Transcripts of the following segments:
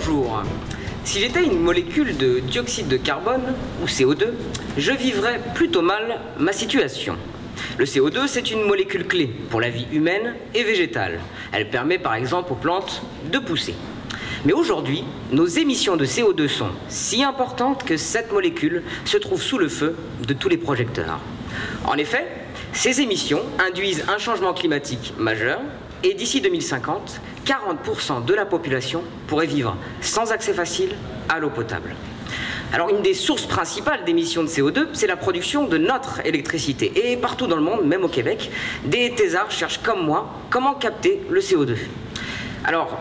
Bonjour. Si j'étais une molécule de dioxyde de carbone, ou CO2, je vivrais plutôt mal ma situation. Le CO2, c'est une molécule clé pour la vie humaine et végétale. Elle permet par exemple aux plantes de pousser. Mais aujourd'hui, nos émissions de CO2 sont si importantes que cette molécule se trouve sous le feu de tous les projecteurs. En effet, ces émissions induisent un changement climatique majeur et d'ici 2050, 40% de la population pourrait vivre sans accès facile à l'eau potable. Alors une des sources principales d'émissions de CO2, c'est la production de notre électricité. Et partout dans le monde, même au Québec, des thésards cherchent comme moi comment capter le CO2. Alors,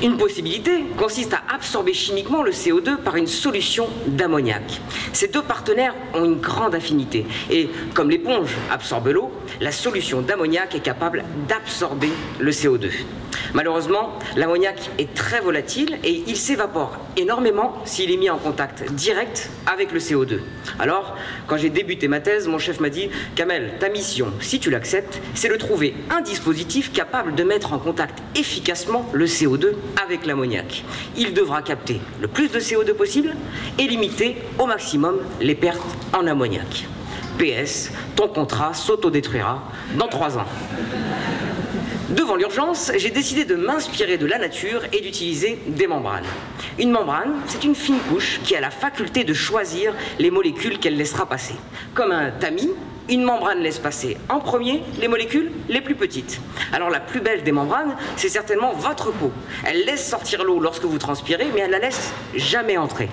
une possibilité consiste à absorber chimiquement le CO2 par une solution d'ammoniac. Ces deux partenaires ont une grande affinité et comme l'éponge absorbe l'eau, la solution d'ammoniac est capable d'absorber le CO2. Malheureusement, l'ammoniac est très volatile et il s'évapore énormément s'il est mis en contact direct avec le CO2. Alors, quand j'ai débuté ma thèse, mon chef m'a dit « Kamel, ta mission, si tu l'acceptes, c'est de trouver un dispositif capable de mettre en contact efficacement le CO2 avec l'ammoniac. Il devra capter le plus de CO2 possible et limiter au maximum les pertes en ammoniac. PS, ton contrat s'autodétruira dans 3 ans. » Devant l'urgence, j'ai décidé de m'inspirer de la nature et d'utiliser des membranes. Une membrane, c'est une fine couche qui a la faculté de choisir les molécules qu'elle laissera passer. Comme un tamis, une membrane laisse passer en premier les molécules les plus petites. Alors la plus belle des membranes, c'est certainement votre peau. Elle laisse sortir l'eau lorsque vous transpirez, mais elle la laisse jamais entrer.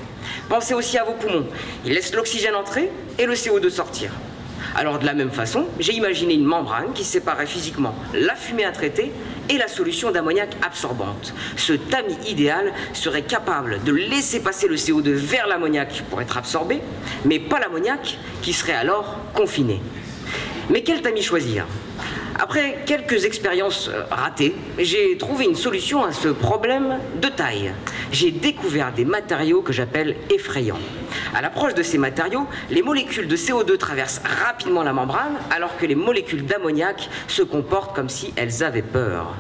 Pensez aussi à vos poumons. Ils laissent l'oxygène entrer et le CO2 sortir. Alors de la même façon, j'ai imaginé une membrane qui séparait physiquement la fumée à traiter et la solution d'ammoniac absorbante. Ce tamis idéal serait capable de laisser passer le CO2 vers l'ammoniac pour être absorbé, mais pas l'ammoniac qui serait alors confiné. Mais quel tamis choisir ? Après quelques expériences ratées, j'ai trouvé une solution à ce problème de taille. J'ai découvert des matériaux que j'appelle effrayants. À l'approche de ces matériaux, les molécules de CO2 traversent rapidement la membrane, alors que les molécules d'ammoniac se comportent comme si elles avaient peur.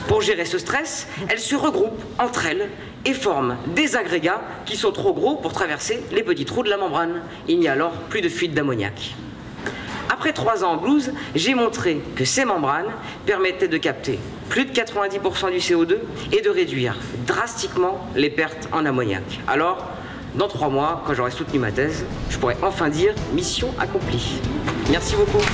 Pour gérer ce stress, elles se regroupent entre elles et forment des agrégats qui sont trop gros pour traverser les petits trous de la membrane. Il n'y a alors plus de fuite d'ammoniac. Après 3 ans en blouse, j'ai montré que ces membranes permettaient de capter plus de 90% du CO2 et de réduire drastiquement les pertes en ammoniac. Alors, dans 3 mois, quand j'aurai soutenu ma thèse, je pourrai enfin dire mission accomplie. Merci beaucoup.